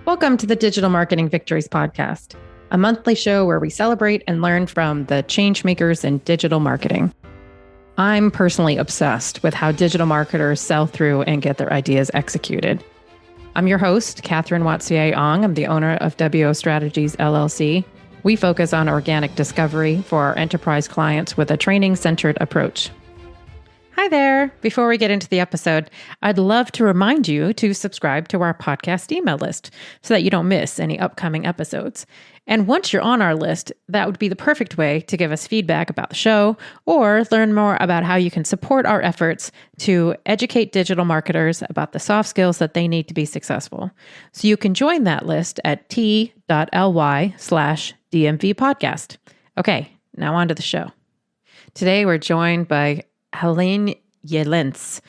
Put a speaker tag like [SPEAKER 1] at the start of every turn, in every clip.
[SPEAKER 1] Welcome to the Digital Marketing Victories Podcast, a monthly show where we celebrate and learn from the change makers in digital marketing. I'm personally obsessed with how digital marketers sell through and get their ideas executed. I'm your host, Catherine Watsier-Ong. I'm the owner of WO Strategies, LLC. We focus on organic discovery for our enterprise clients with a training-centered approach. Hi there. Before we get into the episode, I'd love to remind you to subscribe to our podcast email list so that you don't miss any upcoming episodes. And once you're on our list, that would be the perfect way to give us feedback about the show or learn more about how you can support our efforts to educate digital marketers about the soft skills that they need to be successful. So you can join that list at t.ly/DMV podcast. Okay, now on to the show. Today we're joined by Helene Jelenc.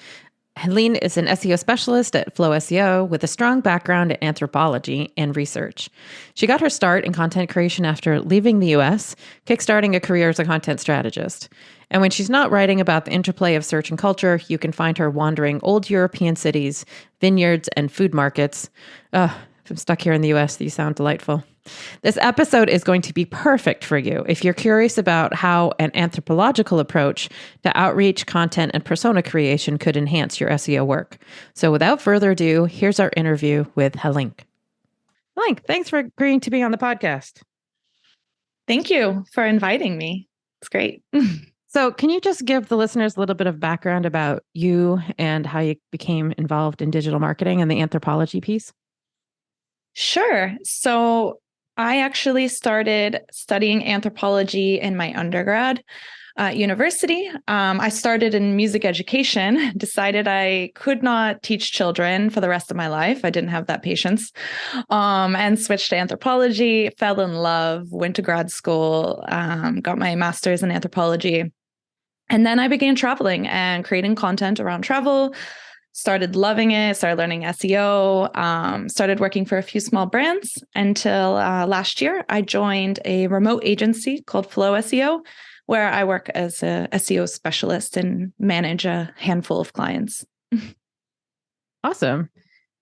[SPEAKER 1] Helene is an SEO specialist at Flow SEO with a strong background in anthropology and research. She got her start in content creation after leaving the US, kickstarting a career as a content strategist. And when she's not writing about the interplay of search and culture, you can find her wandering old European cities, vineyards, and food markets. If I'm stuck here in the US, these sound delightful. This episode is going to be perfect for you if you're curious about how an anthropological approach to outreach, content, and persona creation could enhance your SEO work. So without further ado, here's our interview with Jelenc. Jelenc, thanks for agreeing to be on the podcast.
[SPEAKER 2] Thank you for inviting me. It's great.
[SPEAKER 1] So can you just give the listeners a little bit of background about you and how you became involved in digital marketing and the anthropology piece?
[SPEAKER 2] Sure. So I actually started studying anthropology in my undergrad university. I started in music education, decided I could not teach children for the rest of my life. I didn't have that patience, and switched to anthropology, fell in love, went to grad school, got my master's in anthropology. And then I began traveling and creating content around travel. Started loving it, started learning SEO, started working for a few small brands until last year. I joined a remote agency called Flow SEO, where I work as a SEO specialist and manage a handful of clients.
[SPEAKER 1] Awesome.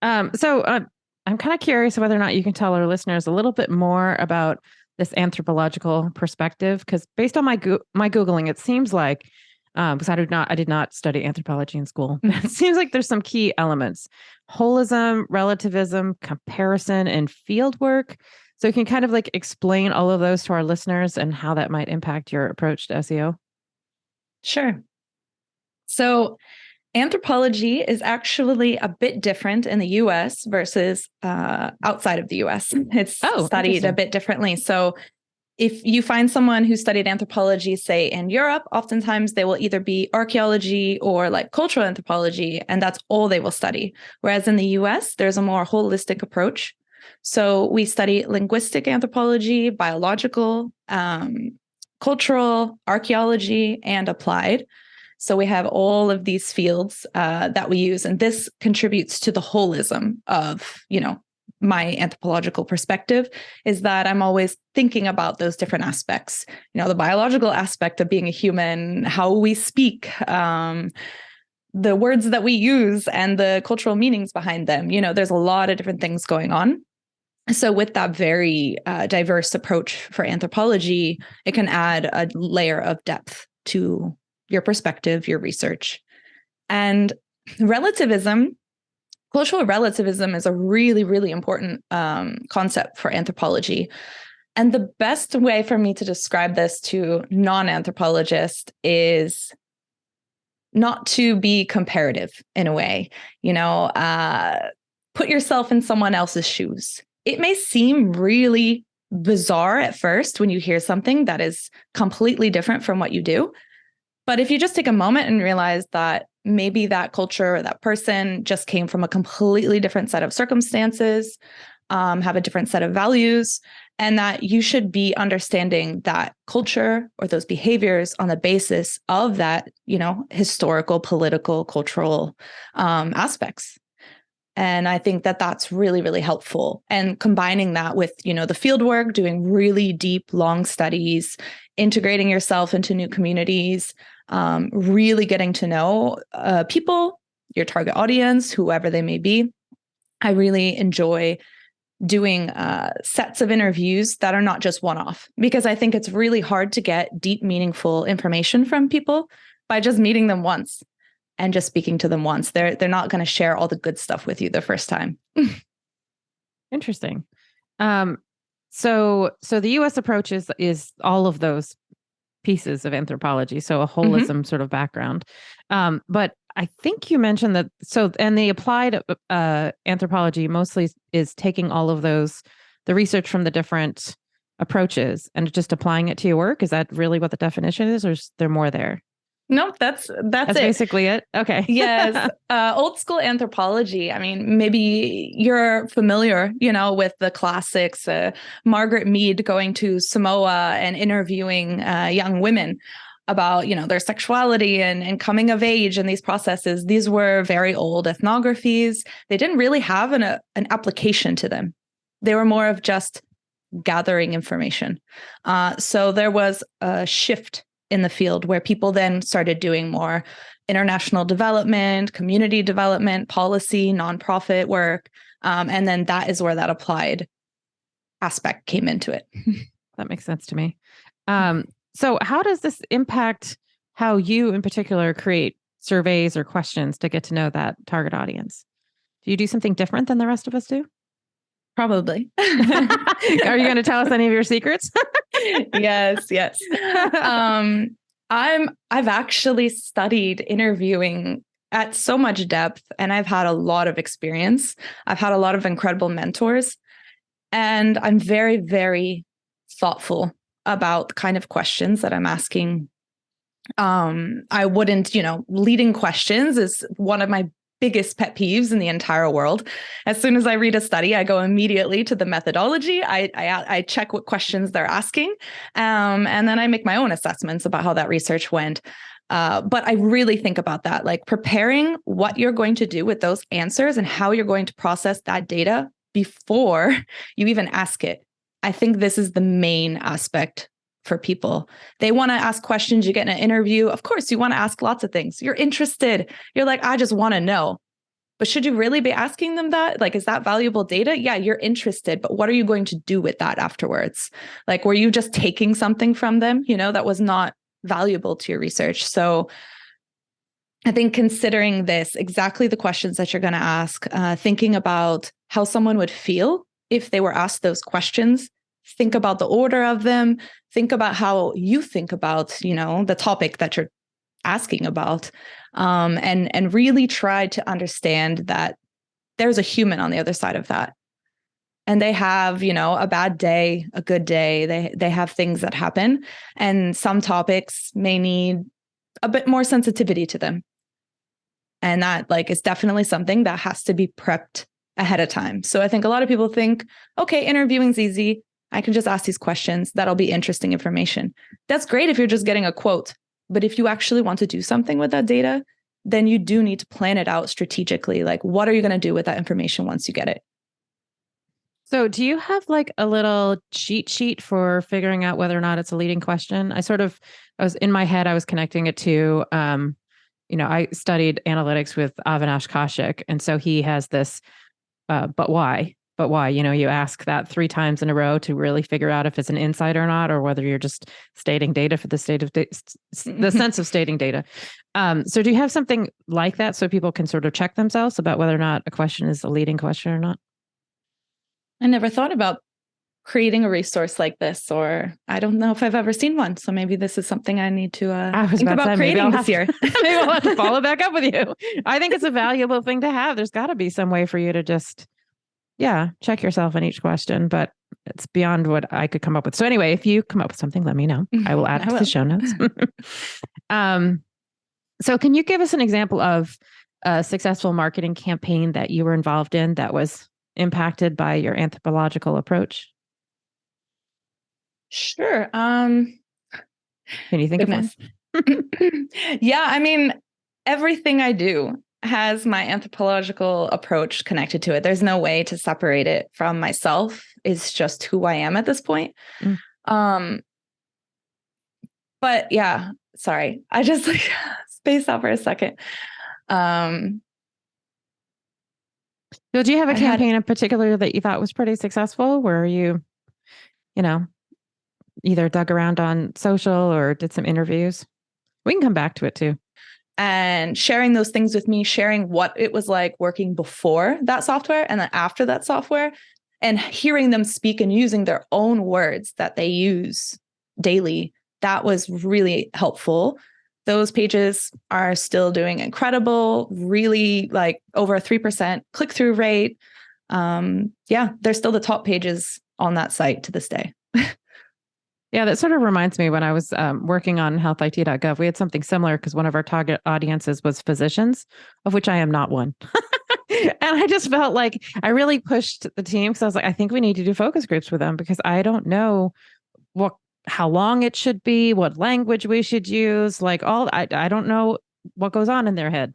[SPEAKER 1] So I'm kind of curious whether or not you can tell our listeners a little bit more about this anthropological perspective, because based on my Googling, it seems like because I did not study anthropology in school. It seems like there's some key elements: holism, relativism, comparison, and field work. So you can kind of like explain all of those to our listeners and how that might impact your approach to SEO.
[SPEAKER 2] Sure. So anthropology is actually a bit different in the US versus outside of the US. It's studied a bit differently. So if you find someone who studied anthropology, say in Europe, oftentimes they will either be archaeology or like cultural anthropology, and that's all they will study. Whereas in the US, there's a more holistic approach. So we study linguistic anthropology, biological, cultural, archaeology, and applied. So we have all of these fields that we use, and this contributes to the holism of, my anthropological perspective, is that I'm always thinking about those different aspects, the biological aspect of being a human, how we speak, the words that we use and the cultural meanings behind them. There's a lot of different things going on. So with that very diverse approach for anthropology, it can add a layer of depth to your perspective, your research. And cultural relativism is a really, really important concept for anthropology. And the best way for me to describe this to non-anthropologists is not to be comparative in a way, put yourself in someone else's shoes. It may seem really bizarre at first when you hear something that is completely different from what you do. But if you just take a moment and realize that maybe that culture or that person just came from a completely different set of circumstances, have a different set of values, and that you should be understanding that culture or those behaviors on the basis of that, historical, political, cultural aspects. And I think that that's really, really helpful. And combining that with, the field work, doing really deep, long studies, integrating yourself into new communities, really getting to know people, your target audience, whoever they may be. I really enjoy doing sets of interviews that are not just one-off, because I think it's really hard to get deep, meaningful information from people by just meeting them once and just speaking to them once. They're not going to share all the good stuff with you the first time.
[SPEAKER 1] Interesting. So the US approach is all of those pieces of anthropology, so a holism sort of background. But I think you mentioned that, and the applied anthropology mostly is taking all of those, the research from the different approaches and just applying it to your work. Is that really what the definition is, or is there more there?
[SPEAKER 2] No, that's it.
[SPEAKER 1] Basically it. Okay.
[SPEAKER 2] Yes. Old school anthropology. I mean, maybe you're familiar, with the classics, Margaret Mead going to Samoa and interviewing young women about, their sexuality and coming of age and these processes. These were very old ethnographies. They didn't really have an application to them. They were more of just gathering information. So there was a shift in the field where people then started doing more international development, community development, policy, nonprofit work. And then that is where that applied aspect came into it.
[SPEAKER 1] That makes sense to me. So how does this impact how you in particular create surveys or questions to get to know that target audience? Do you do something different than the rest of us do?
[SPEAKER 2] Probably.
[SPEAKER 1] Are you going to tell us any of your secrets?
[SPEAKER 2] Yes. I've actually studied interviewing at so much depth, and I've had a lot of experience. I've had a lot of incredible mentors, and I'm very, very thoughtful about the kind of questions that I'm asking. I wouldn't, leading questions is one of my biggest pet peeves in the entire world. As soon as I read a study, I go immediately to the methodology. I check what questions they're asking, and then I make my own assessments about how that research went. But I really think about that, like preparing what you're going to do with those answers and how you're going to process that data before you even ask it. I think this is the main aspect for people. They want to ask questions. You get in an interview. Of course, you want to ask lots of things. You're interested. You're like, I just want to know. But should you really be asking them that? Like, is that valuable data? Yeah, you're interested. But what are you going to do with that afterwards? Like, were you just taking something from them, that was not valuable to your research? So I think considering this, exactly the questions that you're going to ask, thinking about how someone would feel if they were asked those questions, think about the order of them, think about how you think about, the topic that you're asking about, and really try to understand that there's a human on the other side of that. And they have, a bad day, a good day. They have things that happen, and some topics may need a bit more sensitivity to them. And that is definitely something that has to be prepped ahead of time. So I think a lot of people think, okay, interviewing's easy. I can just ask these questions. That'll be interesting information. That's great if you're just getting a quote. But if you actually want to do something with that data, then you do need to plan it out strategically. Like, what are you going to do with that information once you get it?
[SPEAKER 1] So do you have a little cheat sheet for figuring out whether or not it's a leading question? I was in my head, I was connecting it to, I studied analytics with Avinash Kaushik. And so he has this, but why? But why? You ask that 3 times in a row to really figure out if it's an insight or not, or whether you're just stating data for the the sense of stating data. So do you have something like that so people can sort of check themselves about whether or not a question is a leading question or not?
[SPEAKER 2] I never thought about creating a resource like this, or I don't know if I've ever seen one. So maybe this is something I need to think about creating this year.
[SPEAKER 1] Maybe I'll have to follow back up with you. I think it's a valuable thing to have. There's got to be some way for you to just check yourself on each question, but it's beyond what I could come up with. So anyway, if you come up with something, let me know. I will add it to the show notes. So can you give us an example of a successful marketing campaign that you were involved in that was impacted by your anthropological approach?
[SPEAKER 2] Sure.
[SPEAKER 1] Can you think of one?
[SPEAKER 2] Yeah, I mean, everything I do has my anthropological approach connected to it. There's no way to separate it from myself. It's just who I am at this point. But yeah, sorry. I just spaced out for a second.
[SPEAKER 1] So do you have a campaign in particular that you thought was pretty successful where you know, either dug around on social or did some interviews? We can come back to it too.
[SPEAKER 2] And sharing those things with me, sharing what it was like working before that software and then after that software, and hearing them speak and using their own words that they use daily. That was really helpful. Those pages are still doing incredible, really like over a 3% click-through rate. Yeah, they're still the top pages on that site to this day.
[SPEAKER 1] Yeah, that sort of reminds me when I was working on Health It.gov, we had something similar because one of our target audiences was physicians, of which I am not one. And I just felt like I really pushed the team because I was like, I think we need to do focus groups with them because I don't know how long it should be, what language we should use, like I don't know what goes on in their head.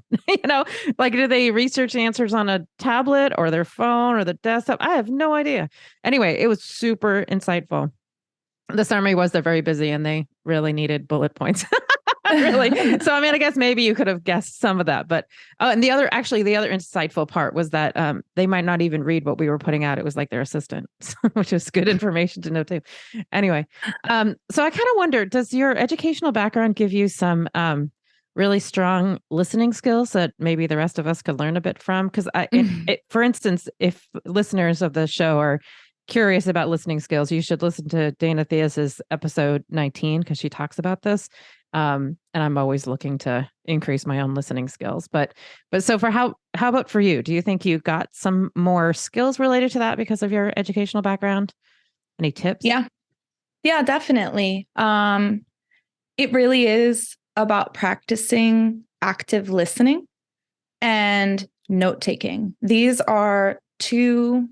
[SPEAKER 1] Like do they research answers on a tablet or their phone or the desktop? I have no idea. Anyway, it was super insightful. The summary was they're very busy and they really needed bullet points. Really. So, I mean, I guess maybe you could have guessed some of that, but, and the other insightful part was that they might not even read what we were putting out. It was like their assistant, which is good information to know too. Anyway. So I kind of wonder, does your educational background give you some really strong listening skills that maybe the rest of us could learn a bit from? Because for instance, if listeners of the show are curious about listening skills, you should listen to Dana Theus's episode 19 because she talks about this. And I'm always looking to increase my own listening skills. But so how about for you? Do you think you got some more skills related to that because of your educational background? Any tips?
[SPEAKER 2] Yeah, definitely. It really is about practicing active listening and note taking. These are two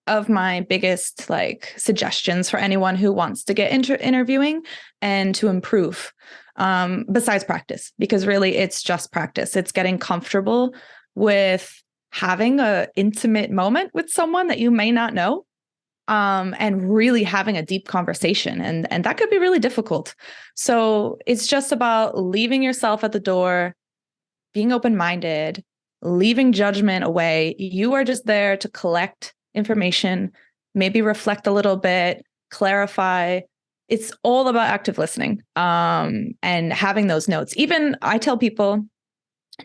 [SPEAKER 2] of my biggest suggestions for anyone who wants to get into interviewing and to improve, besides practice, because really it's just practice. It's getting comfortable with having an intimate moment with someone that you may not know, and really having a deep conversation. And that could be really difficult. So it's just about leaving yourself at the door, being open-minded, leaving judgment away. You are just there to collect information, maybe reflect a little bit, clarify. It's all about active listening, and having those notes. Even I tell people,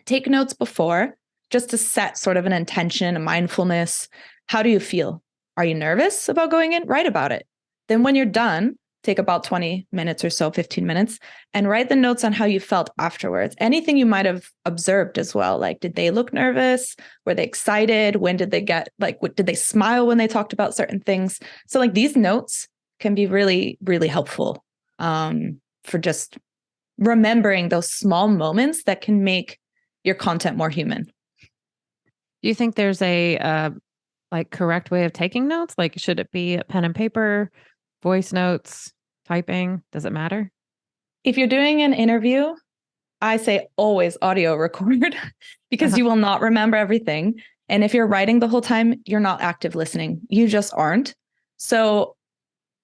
[SPEAKER 2] take notes before just to set sort of an intention, a mindfulness. How do you feel? Are you nervous about going in? Write about it. Then when you're done, take about 20 minutes or so, 15 minutes, and write the notes on how you felt afterwards. Anything you might have observed as well. Like, did they look nervous? Were they excited? When did they get, did they smile when they talked about certain things? So these notes can be really, really helpful for just remembering those small moments that can make your content more human.
[SPEAKER 1] Do you think there's a correct way of taking notes? Like, should it be pen and paper, voice notes, typing? Does it matter?
[SPEAKER 2] If you're doing an interview, I say always audio record because you will not remember everything. And if you're writing the whole time, you're not active listening. You just aren't. So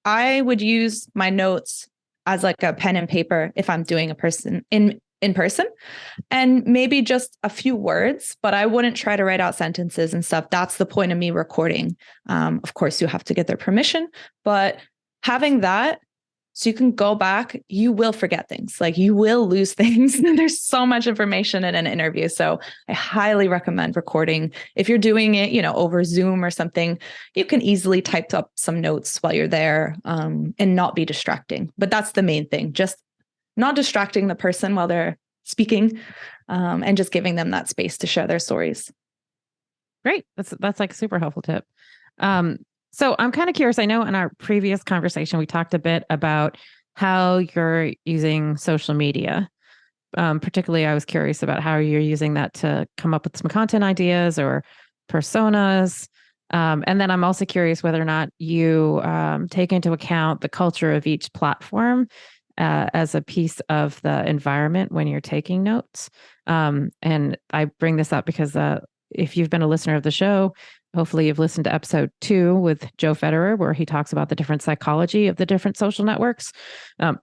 [SPEAKER 2] I would use my notes as a pen and paper if I'm doing a person in person, and maybe just a few words, but I wouldn't try to write out sentences and stuff. That's the point of me recording. Of course, you have to get their permission, but having that, so you can go back, you will forget things. You will lose things. There's so much information in an interview. So I highly recommend recording. If you're doing it, over Zoom or something, you can easily type up some notes while you're there, and not be distracting. But that's the main thing. Just not distracting the person while they're speaking, and just giving them that space to share their stories.
[SPEAKER 1] Great. That's a super helpful tip. So I'm kind of curious. I know in our previous conversation, we talked a bit about how you're using social media. Particularly, I was curious about how you're using that to come up with some content ideas or personas. And then I'm also curious whether or not you take into account the culture of each platform as a piece of the environment when you're taking notes. And I bring this up because if you've been a listener of the show, hopefully you've listened to episode 2 with Joe Federer, where he talks about the different psychology of the different social networks.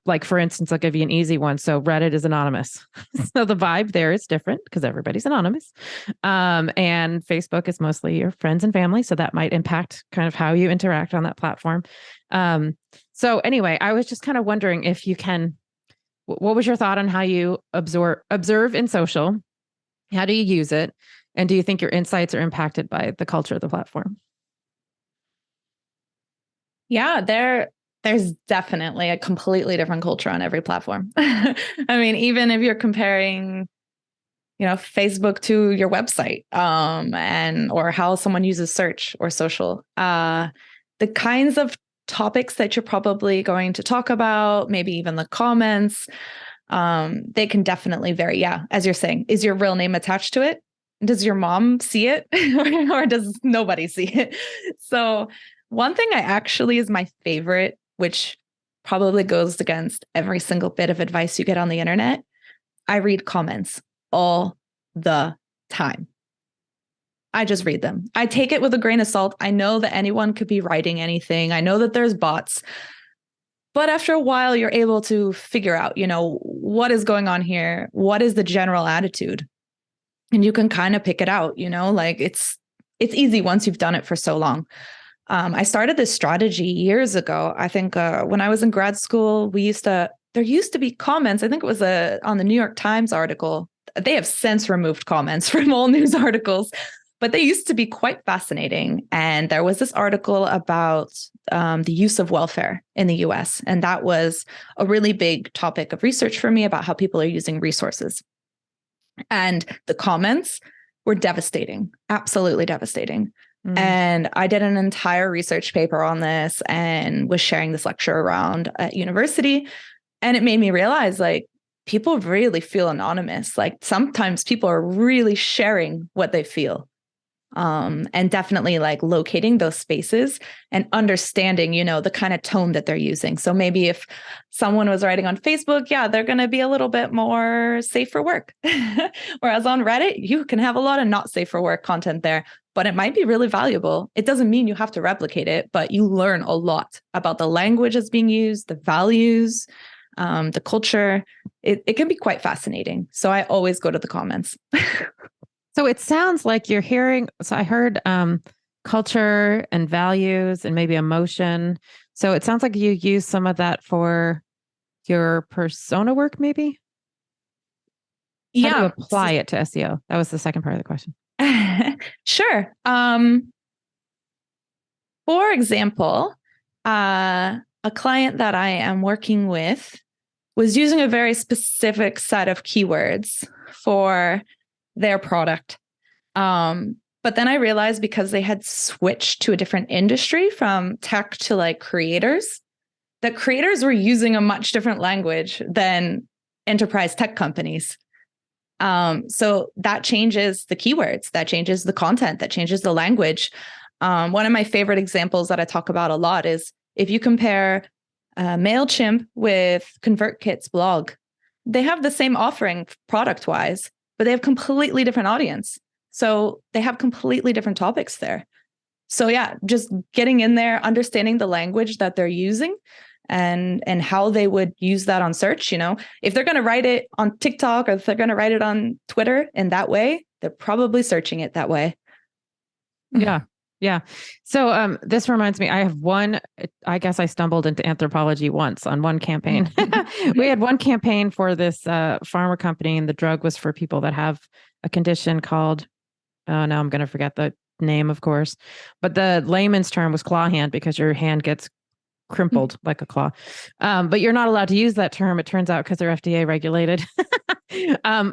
[SPEAKER 1] Like, for instance, I'll give you an easy one. So Reddit is anonymous. So the vibe there is different because everybody's anonymous. And Facebook is mostly your friends and family. So that might impact kind of how you interact on that platform. So anyway, I was just kind of wondering if you can, what was your thought on how you observe in social? How do you use it? And do you think your insights are impacted by the culture of the platform?
[SPEAKER 2] Yeah, there's definitely a completely different culture on every platform. I mean, even if you're comparing, Facebook to your website, or how someone uses search or social, the kinds of topics that you're probably going to talk about, maybe even the comments, they can definitely vary. Yeah, as you're saying, is your real name attached to it? Does your mom see it or does nobody see it? So one thing I actually is my favorite, which probably goes against every single bit of advice you get on the internet. I read comments all the time. I just read them. I take it with a grain of salt. I know that anyone could be writing anything. I know that there's bots. But after a while, you're able to figure out, what is going on here? What is the general attitude? And you can kind of pick it out, like it's easy once you've done it for so long. I started this strategy years ago. I think when I was in grad school, there used to be comments. I think it was on the New York Times article. They have since removed comments from all news articles, but they used to be quite fascinating. And there was this article about the use of welfare in the US. And that was a really big topic of research for me about how people are using resources. And the comments were devastating, absolutely devastating. And I did an entire research paper on this and was sharing this lecture around at university. And it made me realize, like, people really feel anonymous. Like, sometimes people are really sharing what they feel. And definitely like locating those spaces and understanding, the kind of tone that they're using. So maybe if someone was writing on Facebook, they're going to be a little bit more safe for work. Whereas on Reddit, you can have a lot of not safe for work content there, but it might be really valuable. It doesn't mean you have to replicate it, but you learn a lot about the language that's being used, the values, the culture. It can be quite fascinating. So I always go to the comments.
[SPEAKER 1] So it sounds like you're hearing, so I heard culture and values and maybe emotion. So it sounds like you use some of that for your persona work, maybe? How do you apply it to SEO? That was the second part of the question.
[SPEAKER 2] Sure. For example, a client that I am working with was using a very specific set of keywords for their product. But then I realized, because they had switched to a different industry from tech to like creators, that creators were using a much different language than enterprise tech companies. So that changes the keywords, that changes the content, that changes the language. One of my favorite examples that I talk about a lot is if you compare MailChimp with ConvertKit's blog, they have the same offering product-wise, but they have completely different audience. So they have completely different topics there. So just getting in there, understanding the language that they're using and how they would use that on search. If they're going to write it on TikTok or if they're going to write it on Twitter in that way, they're probably searching it that way.
[SPEAKER 1] Yeah. Yeah. So this reminds me, I guess I stumbled into Anthropology once on one campaign. We had one campaign for this pharma company, and the drug was for people that have a condition called, now I'm going to forget the name, of course, but the layman's term was claw hand, because your hand gets crimpled like a claw. But you're not allowed to use that term, it turns out, because they're FDA regulated.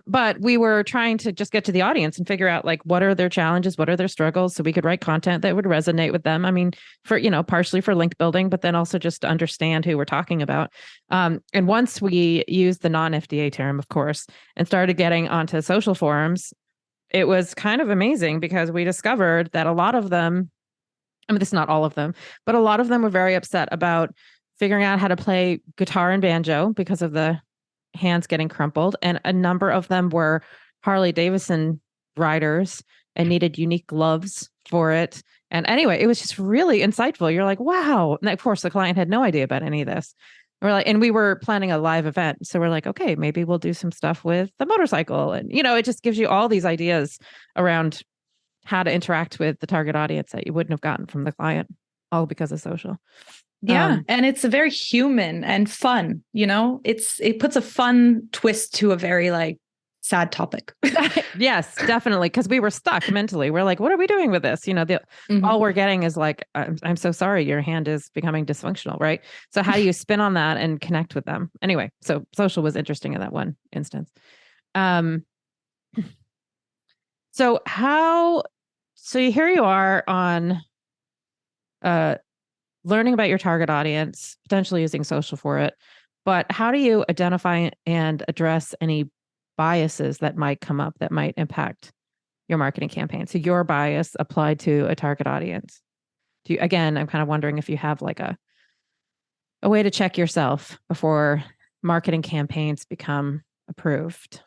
[SPEAKER 1] But we were trying to just get to the audience and figure out, like, what are their challenges, what are their struggles, so we could write content that would resonate with them. I mean, for, partially for link building, but then also just to understand who we're talking about. And once we used the non-FDA term, of course, and started getting onto social forums, it was kind of amazing, because we discovered that a lot of them, I mean, this is not all of them, but a lot of them were very upset about figuring out how to play guitar and banjo because of the hands getting crumpled. And a number of them were Harley Davidson riders and needed unique gloves for it. And anyway, it was just really insightful. You're like, wow. And of course, the client had no idea about any of this. And we were planning a live event. So we're like, okay, maybe we'll do some stuff with the motorcycle. And, it just gives you all these ideas around how to interact with the target audience that you wouldn't have gotten from the client, all because of social.
[SPEAKER 2] Yeah. And it's a very human and fun, it puts a fun twist to a very sad topic.
[SPEAKER 1] Yes, definitely. Because we were stuck mentally. We're like, what are we doing with this? All we're getting is like, I'm so sorry, your hand is becoming dysfunctional, right? So how do you spin on that and connect with them? Anyway, so social was interesting in that one instance. So here you are on learning about your target audience, potentially using social for it. But how do you identify and address any biases that might come up that might impact your marketing campaign? So your bias applied to a target audience. Again, I'm kind of wondering if you have like a way to check yourself before marketing campaigns become approved.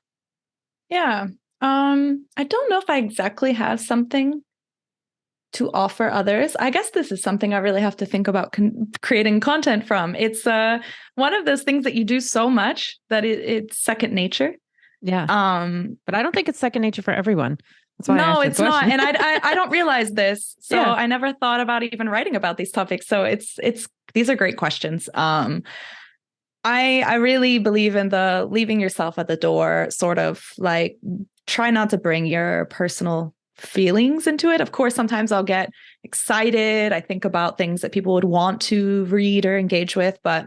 [SPEAKER 2] Yeah. I don't know if I exactly have something to offer others. I guess this is something I really have to think about creating content from. It's one of those things that you do so much that it's second nature.
[SPEAKER 1] Yeah. But I don't think it's second nature for everyone. That's why
[SPEAKER 2] no, it's not. And I don't realize this. So yeah. I never thought about even writing about these topics. So these are great questions. I really believe in the leaving yourself at the door, sort of like try not to bring your personal feelings into it. Of course, sometimes I'll get excited. I think about things that people would want to read or engage with, but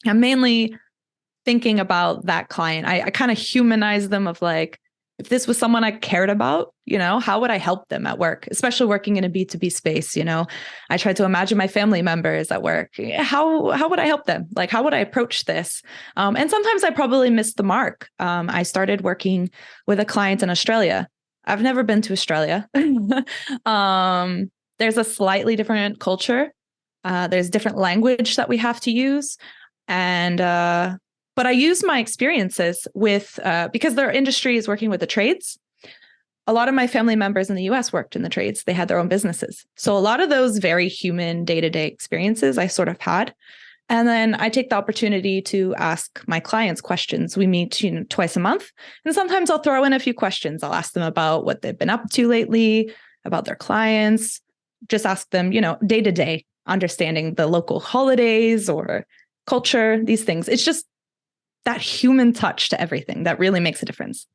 [SPEAKER 2] I'm mainly thinking about that client. I kind of humanize them of like, if this was someone I cared about, how would I help them at work, especially working in a B2B space? I try to imagine my family members at work. How would I help them? Like, how would I approach this? And sometimes I probably missed the mark. I started working with a client in Australia. I've never been to Australia. There's a slightly different culture. There's different language that we have to use. But I use my experiences with, because their industry is working with the trades. A lot of my family members in the US worked in the trades. They had their own businesses. So a lot of those very human day-to-day experiences I sort of had. And then I take the opportunity to ask my clients questions. We meet, twice a month. And sometimes I'll throw in a few questions. I'll ask them about what they've been up to lately, about their clients, just ask them, day to day, understanding the local holidays or culture, these things. It's just that human touch to everything that really makes a difference.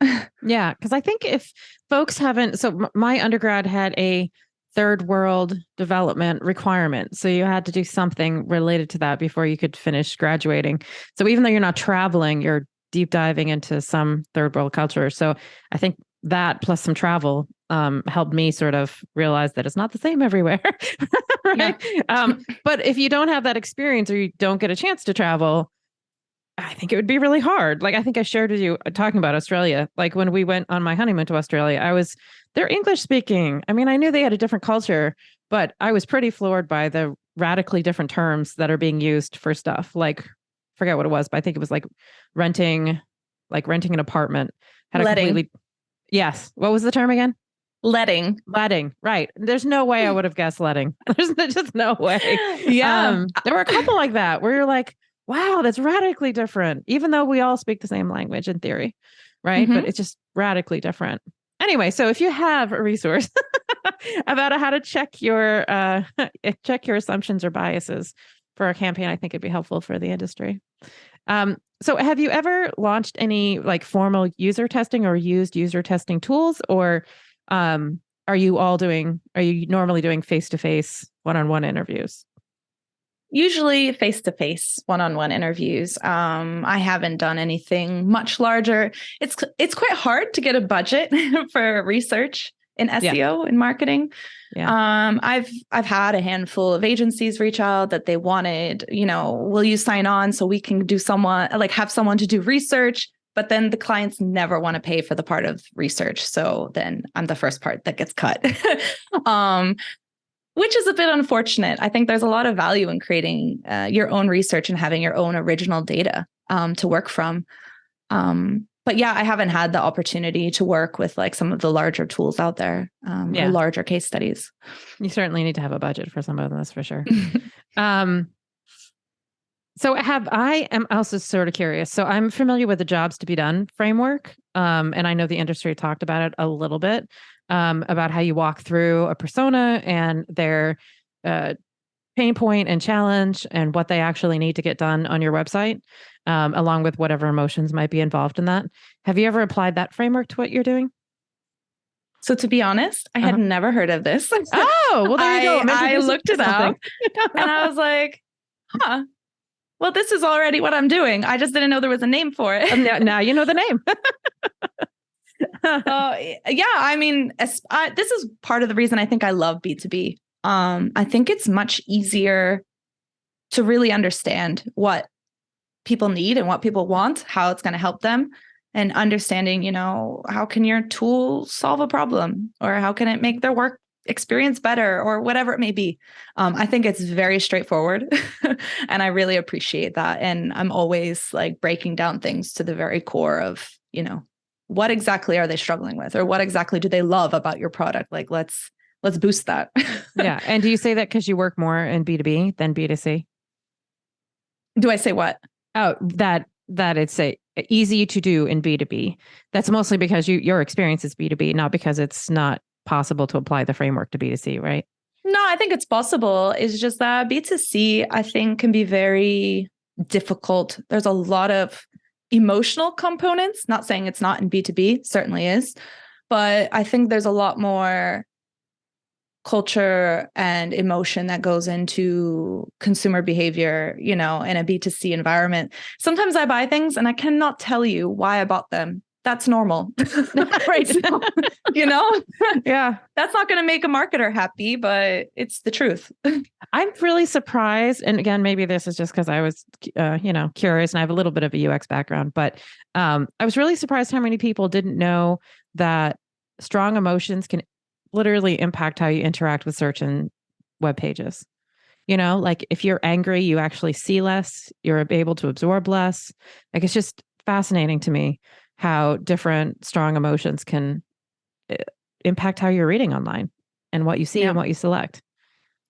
[SPEAKER 1] Yeah. Because I think if folks haven't, so my undergrad had a third world development requirement. So you had to do something related to that before you could finish graduating. So even though you're not traveling, you're deep diving into some third world culture. So I think that plus some travel helped me sort of realize that it's not the same everywhere. Right. Yeah. But if you don't have that experience or you don't get a chance to travel, I think it would be really hard. Like I think I shared with you talking about Australia. Like when we went on my honeymoon to Australia, they're English speaking. I mean, I knew they had a different culture, but I was pretty floored by the radically different terms that are being used for stuff. Like, forget what it was, but I think it was like renting an apartment.
[SPEAKER 2] Letting.
[SPEAKER 1] Yes. What was the term again?
[SPEAKER 2] Letting.
[SPEAKER 1] Right. There's no way I would have guessed letting. There's just no way.
[SPEAKER 2] Yeah.
[SPEAKER 1] There were a couple like that where you're like, wow, that's radically different, even though we all speak the same language in theory, right? Mm-hmm. But it's just radically different. Anyway, so if you have a resource about how to check your assumptions or biases for a campaign, I think it'd be helpful for the industry. So have you ever launched any like formal user testing or used user testing tools, or are you normally doing face-to-face one-on-one interviews?
[SPEAKER 2] Usually face-to-face one-on-one interviews. I haven't done anything much larger. It's quite hard to get a budget for research in SEO and marketing. Yeah. I've had a handful of agencies reach out that they wanted, will you sign on so we can have someone to do research, but then the clients never want to pay for the part of research. So then I'm the first part that gets cut. Which is a bit unfortunate. I think there's a lot of value in creating your own research and having your own original data to work from. But yeah, I haven't had the opportunity to work with like some of the larger tools out there, or larger case studies.
[SPEAKER 1] You certainly need to have a budget for some of them, that's for sure. So I am also sort of curious. So I'm familiar with the jobs to be done framework. And I know the industry talked about it a little bit, about how you walk through a persona and their pain point and challenge and what they actually need to get done on your website, along with whatever emotions might be involved in that. Have you ever applied that framework to what you're doing?
[SPEAKER 2] So to be honest, I had never heard of this.
[SPEAKER 1] Oh, well, there you go.
[SPEAKER 2] I looked it up and I was like, huh. Well, this is already what I'm doing. I just didn't know there was a name for it.
[SPEAKER 1] Now you know the name.
[SPEAKER 2] Yeah, I mean, this is part of the reason I think I love B2B. I think it's much easier to really understand what people need and what people want, how it's going to help them, and understanding, how can your tool solve a problem, or how can it make their work experience better, or whatever it may be. I think it's very straightforward and I really appreciate that. And I'm always like breaking down things to the very core of, what exactly are they struggling with, or what exactly do they love about your product? Like, let's boost that.
[SPEAKER 1] Yeah. And do you say that because you work more in B2B than B2C?
[SPEAKER 2] Do I say what?
[SPEAKER 1] Oh, that it's easy to do in B2B. That's mostly because your experience is B2B, not because it's not possible to apply the framework to B2C, right?
[SPEAKER 2] No, I think it's possible. It's just that B2C, I think, can be very difficult. There's a lot of emotional components. Not saying it's not in B2B, certainly is. But I think there's a lot more culture and emotion that goes into consumer behavior, in a B2C environment. Sometimes I buy things and I cannot tell you why I bought them. That's normal. Right. So,
[SPEAKER 1] yeah,
[SPEAKER 2] that's not going to make a marketer happy, but it's the truth.
[SPEAKER 1] I'm really surprised. And again, maybe this is just because I was, curious and I have a little bit of a UX background, but I was really surprised how many people didn't know that strong emotions can literally impact how you interact with search and web pages. Like if you're angry, you actually see less, you're able to absorb less. Like, it's just fascinating to me how different strong emotions can impact how you're reading online and what you see and what you select.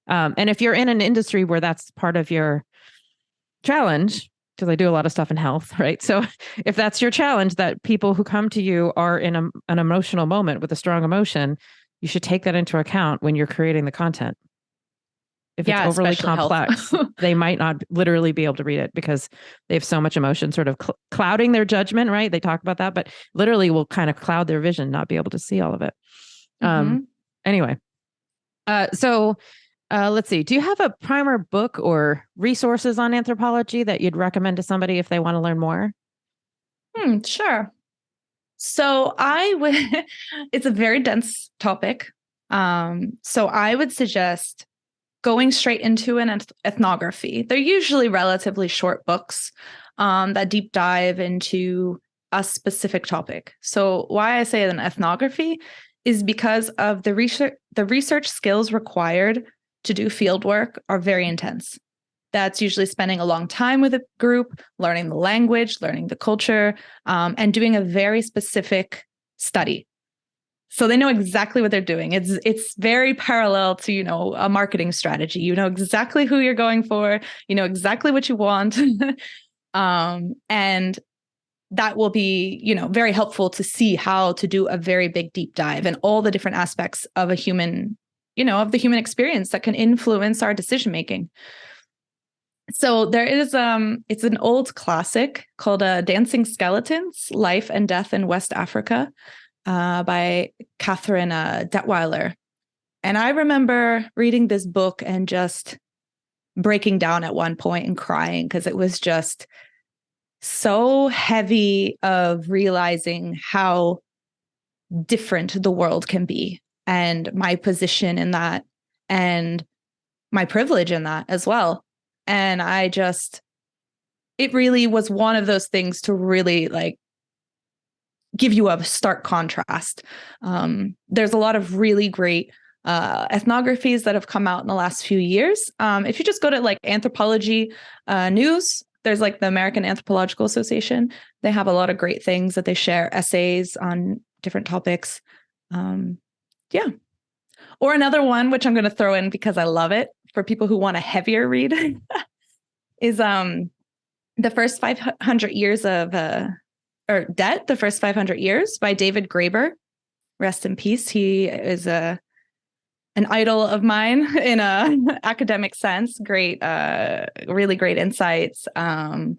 [SPEAKER 1] And if you're in an industry where that's part of your challenge, because I do a lot of stuff in health, right? So if that's your challenge, that people who come to you are in an emotional moment with a strong emotion, you should take that into account when you're creating the content. If it's overly complex, they might not literally be able to read it because they have so much emotion sort of clouding their judgment, right? They talk about that, but literally will kind of cloud their vision, not be able to see all of it. Anyway, so let's see. Do you have a primer book or resources on anthropology that you'd recommend to somebody if they want to learn more?
[SPEAKER 2] Sure. So it's a very dense topic. So I would suggest going straight into an ethnography. They're usually relatively short books that deep dive into a specific topic. So why I say an ethnography is because of the research skills required to do field work are very intense. That's usually spending a long time with a group, learning the language, learning the culture, and doing a very specific study. So they know exactly what they're doing. It's very parallel to, a marketing strategy. You know exactly who you're going for, you know exactly what you want. And that will be, very helpful to see how to do a very big deep dive and all the different aspects of a human, of the human experience that can influence our decision making. So there is, it's an old classic called Dancing Skeletons, Life and Death in West Africa, by Catherine Detweiler. And I remember reading this book and just breaking down at one point and crying because it was just so heavy of realizing how different the world can be and my position in that and my privilege in that as well. And it really was one of those things to really give you a stark contrast. There's a lot of really great ethnographies that have come out in the last few years. If you just go to Anthropology news, There's like the American Anthropological Association. They have a lot of great things that they share, essays on different topics. Yeah. Or another one, which I'm going to throw in because I love it for people who want a heavier read, is The First 500 Years of or Debt, The First 500 Years by David Graeber. Rest in peace. He is an idol of mine in a academic sense. Great, really great insights and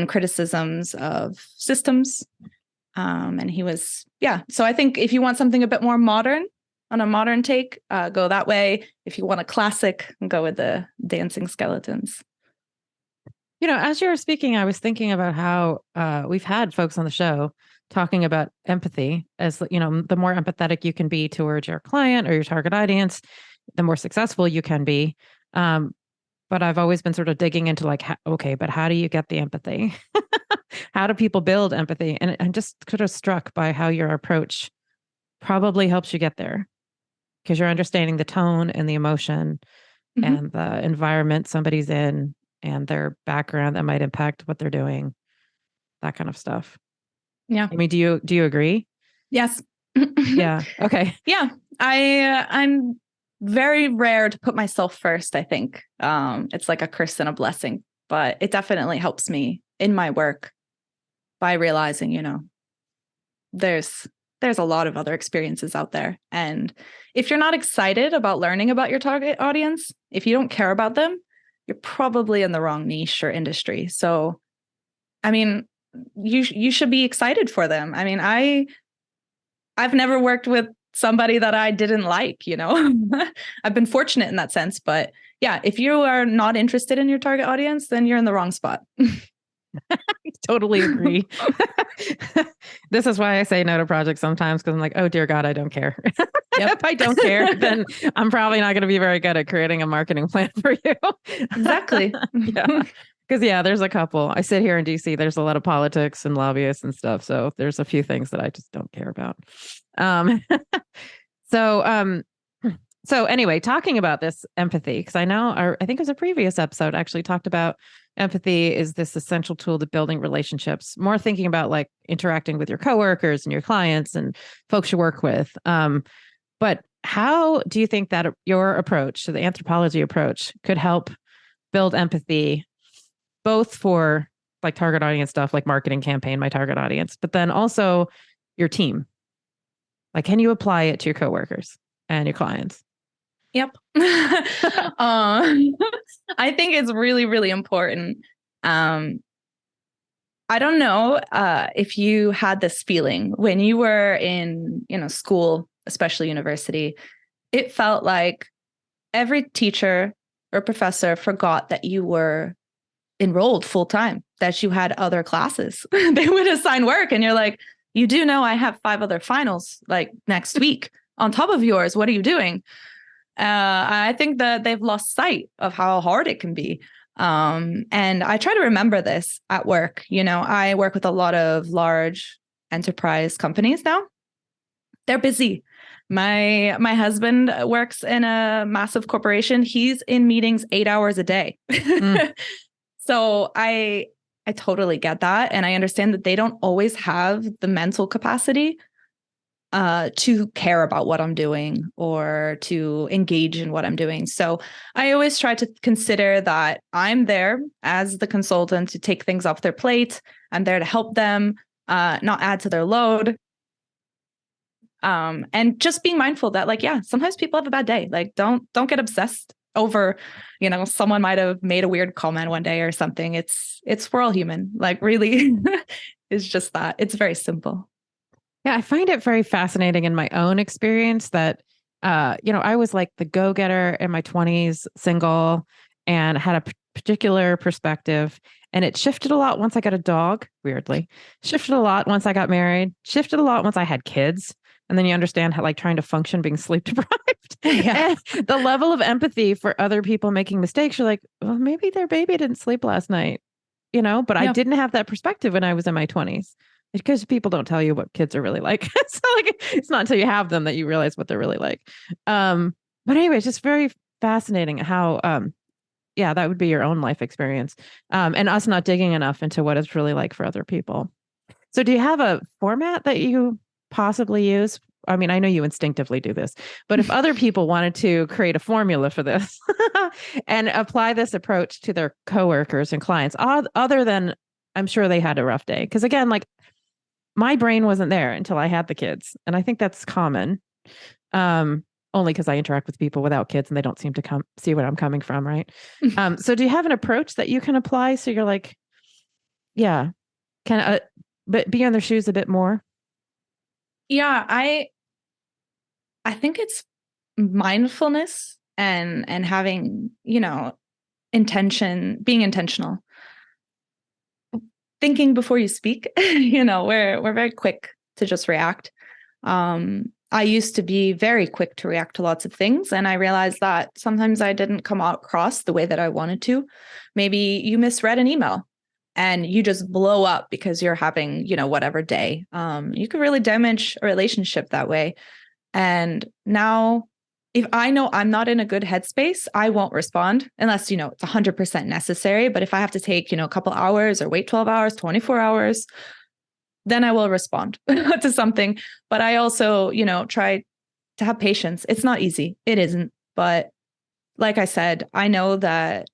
[SPEAKER 2] criticisms of systems. And he was, So I think if you want something a bit more modern, on a modern take, go that way. If you want a classic, go with the Dancing Skeletons.
[SPEAKER 1] As you were speaking, I was thinking about how we've had folks on the show talking about empathy as, the more empathetic you can be towards your client or your target audience, the more successful you can be. But I've always been sort of digging into like, but how do you get the empathy? How do people build empathy? And I'm just sort of struck by how your approach probably helps you get there, because you're understanding the tone and the emotion and the environment somebody's in and their background that might impact what they're doing, that kind of stuff.
[SPEAKER 2] Yeah.
[SPEAKER 1] I mean, do you agree?
[SPEAKER 2] Yes.
[SPEAKER 1] Yeah. Okay.
[SPEAKER 2] Yeah. I'm very rare to put myself first, I think. It's like a curse and a blessing, but it definitely helps me in my work by realizing, there's a lot of other experiences out there. And if you're not excited about learning about your target audience, if you don't care about them, you're probably in the wrong niche or industry. So, I mean, you should be excited for them. I mean, I've never worked with somebody that I didn't like, I've been fortunate in that sense. But yeah, if you are not interested in your target audience, then you're in the wrong spot.
[SPEAKER 1] I totally agree. This is why I say no to projects sometimes, because I'm like, oh dear God, I don't care. If I don't care, then I'm probably not going to be very good at creating a marketing plan for you.
[SPEAKER 2] Exactly.
[SPEAKER 1] Yeah. Because there's a couple. I sit here in DC. There's a lot of politics and lobbyists and stuff. So there's a few things that I just don't care about. So anyway, talking about this empathy, because I think it was a previous episode actually talked about empathy is this essential tool to building relationships, more thinking about like interacting with your coworkers and your clients and folks you work with. But how do you think that your approach, the anthropology approach, could help build empathy, both for like target audience stuff, like marketing campaign, my target audience, but then also your team? Like, can you apply it to your coworkers and your clients?
[SPEAKER 2] Yep. I think it's really, really important. I don't know if you had this feeling when you were in, school, especially university. It felt like every teacher or professor forgot that you were enrolled full time, that you had other classes. They would assign work and you're like, you do know I have 5 other finals like next week on top of yours. What are you doing? I think that they've lost sight of how hard it can be. And I try to remember this at work. I work with a lot of large enterprise companies now. They're busy. My husband works in a massive corporation. He's in meetings 8 hours a day. So I totally get that. And I understand that they don't always have the mental capacity to care about what I'm doing or to engage in what I'm doing. So I always try to consider that I'm there as the consultant to take things off their plate. I'm there to help them, not add to their load. And just being mindful that sometimes people have a bad day. Like, don't get obsessed over, someone might have made a weird comment one day or something. It's we're all human. Like, really, it's just that. It's very simple.
[SPEAKER 1] Yeah, I find it very fascinating in my own experience that, I was like the go-getter in my 20s, single, and had a particular perspective. And it shifted a lot once I got a dog, weirdly. Shifted a lot once I got married. Shifted a lot once I had kids. And then you understand how, like, trying to function being sleep deprived.
[SPEAKER 2] Yeah.
[SPEAKER 1] And the level of empathy for other people making mistakes. You're like, well, maybe their baby didn't sleep last night, but I didn't have that perspective when I was in my 20s. Because people don't tell you what kids are really like. So it's not until you have them that you realize what they're really like. But anyway, it's just very fascinating how yeah, that would be your own life experience. And us not digging enough into what it's really like for other people. So do you have a format that you possibly use? I mean, I know you instinctively do this, but if other people wanted to create a formula for this and apply this approach to their coworkers and clients, other than I'm sure they had a rough day. Because again, like my brain wasn't there until I had the kids. And I think that's common. Only because I interact with people without kids and they don't seem to see what I'm coming from, right? So do you have an approach that you can apply so you're like, yeah, kind of but be on their shoes a bit more?
[SPEAKER 2] Yeah, I think it's mindfulness and having, intention, being intentional. Thinking before you speak, we're very quick to just react. I used to be very quick to react to lots of things. And I realized that sometimes I didn't come across the way that I wanted to. Maybe you misread an email and you just blow up because you're having, whatever day. You could really damage a relationship that way. And now if I know I'm not in a good headspace, I won't respond unless, it's 100% necessary. But if I have to take, a couple hours or wait 12 hours, 24 hours, then I will respond to something. But I also, try to have patience. It's not easy. It isn't. But like I said, I know that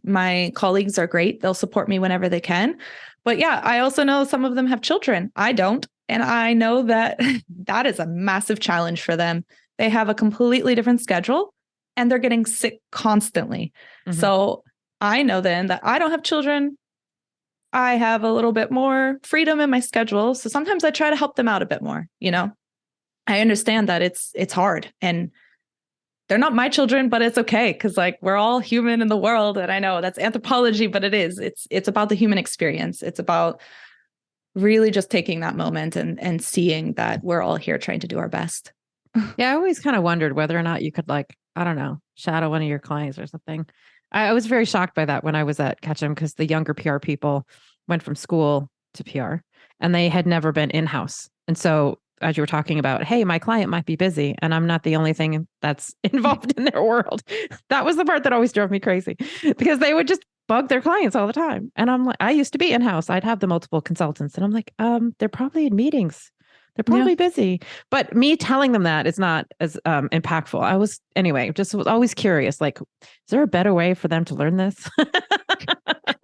[SPEAKER 2] my colleagues are great. They'll support me whenever they can. But yeah, I also know some of them have children. I don't. And I know that that is a massive challenge for them. They have a completely different schedule and they're getting sick constantly. Mm-hmm. So I know then that I don't have children. I have a little bit more freedom in my schedule. So sometimes I try to help them out a bit more, I understand that it's hard and they're not my children, but it's okay. Cause like we're all human in the world. And I know that's anthropology, but it's about the human experience. It's about really just taking that moment and seeing that we're all here trying to do our best.
[SPEAKER 1] Yeah. I always kind of wondered whether or not you could I don't know, shadow one of your clients or something. I was very shocked by that when I was at Ketchum because the younger PR people went from school to PR and they had never been in-house. And so as you were talking about, hey, my client might be busy and I'm not the only thing that's involved in their world. That was the part that always drove me crazy because they would just bug their clients all the time. And I'm like, I used to be in-house. I'd have the multiple consultants and I'm like, they're probably in meetings. They're probably busy, but me telling them that is not as impactful. I was always curious, like, is there a better way for them to learn this?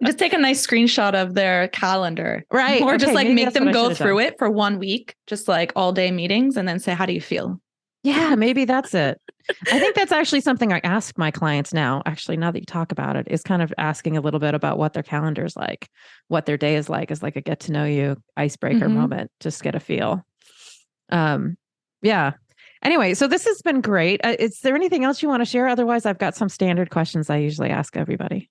[SPEAKER 2] Just take a nice screenshot of their calendar,
[SPEAKER 1] right?
[SPEAKER 2] Or just make them go through it for 1 week, just like all day meetings and then say, how do you feel?
[SPEAKER 1] Yeah, maybe that's it. I think that's actually something I ask my clients now. Actually, now that you talk about it, is kind of asking a little bit about what their calendar is like, what their day is like a get to know you icebreaker moment, just get a feel. Yeah. Anyway, so this has been great. Is there anything else you want to share? Otherwise, I've got some standard questions I usually ask everybody.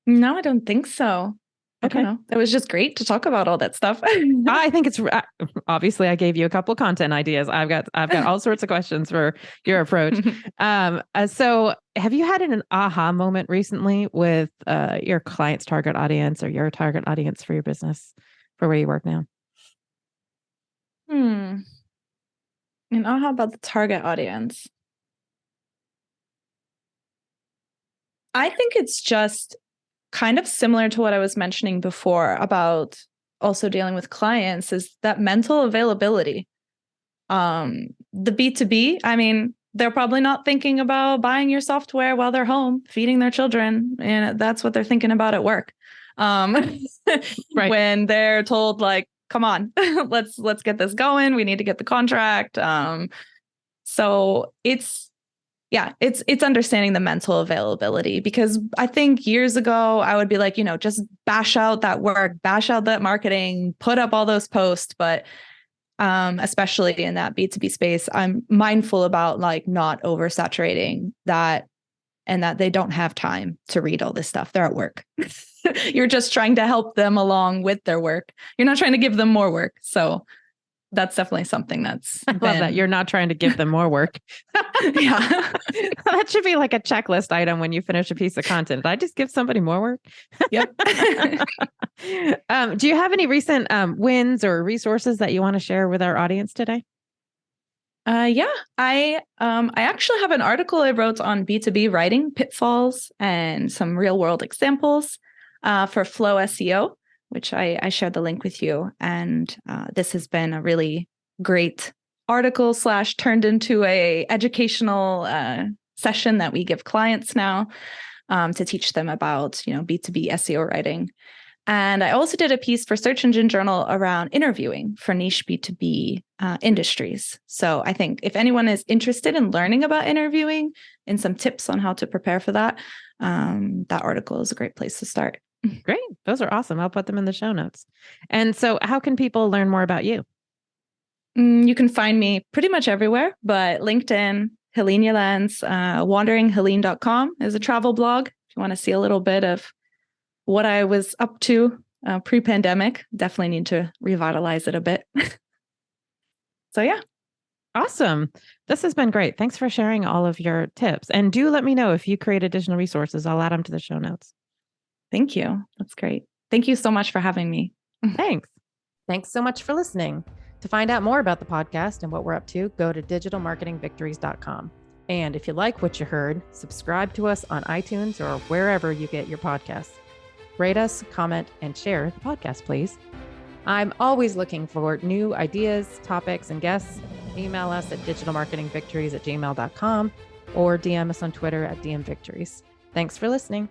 [SPEAKER 2] No, I don't think so. Okay. I don't know. It was just great to talk about all that stuff.
[SPEAKER 1] I think it's obviously I gave you a couple content ideas. I've got all sorts of questions for your approach. So have you had an aha moment recently with your client's target audience or your target audience for your business for where you work now?
[SPEAKER 2] And how about the target audience? I think it's just kind of similar to what I was mentioning before about also dealing with clients is that mental availability. The B2B, I mean, they're probably not thinking about buying your software while they're home, feeding their children. And that's what they're thinking about at work. Right. When they're told like, come on, let's get this going. We need to get the contract. So it's understanding the mental availability, because I think years ago I would be like, just bash out that work, bash out that marketing, put up all those posts. But especially in that B2B space, I'm mindful about like not oversaturating that and that they don't have time to read all this stuff. They're at work. You're just trying to help them along with their work. You're not trying to give them more work. So that's definitely something that's
[SPEAKER 1] I love that. You're not trying to give them more work.
[SPEAKER 2] Yeah.
[SPEAKER 1] That should be like a checklist item when you finish a piece of content. Did I just give somebody more work?
[SPEAKER 2] Yep.
[SPEAKER 1] Do you have any recent wins or resources that you want to share with our audience today?
[SPEAKER 2] Yeah, I actually have an article I wrote on B2B writing pitfalls and some real world examples for Flow SEO, which I shared the link with you. And this has been a really great article / turned into a educational session that we give clients now to teach them about, B2B SEO writing. And I also did a piece for Search Engine Journal around interviewing for niche B2B industries. So I think if anyone is interested in learning about interviewing and some tips on how to prepare for that, that article is a great place to start.
[SPEAKER 1] Great. Those are awesome. I'll put them in the show notes. And so how can people learn more about you?
[SPEAKER 2] You can find me pretty much everywhere, but LinkedIn, Helene Jelenc, wanderinghelene.com is a travel blog. If you want to see a little bit of what I was up to pre-pandemic, definitely need to revitalize it a bit. So yeah.
[SPEAKER 1] Awesome. This has been great. Thanks for sharing all of your tips. And do let me know if you create additional resources. I'll add them to the show notes.
[SPEAKER 2] Thank you. That's great. Thank you so much for having me.
[SPEAKER 1] Thanks. Thanks so much for listening. To find out more about the podcast and what we're up to, go to digitalmarketingvictories.com. And if you like what you heard, subscribe to us on iTunes or wherever you get your podcasts. Rate us, comment, and share the podcast, please. I'm always looking for new ideas, topics, and guests. Email us at digitalmarketingvictories@gmail.com or DM us on Twitter at DMVictories. Thanks for listening.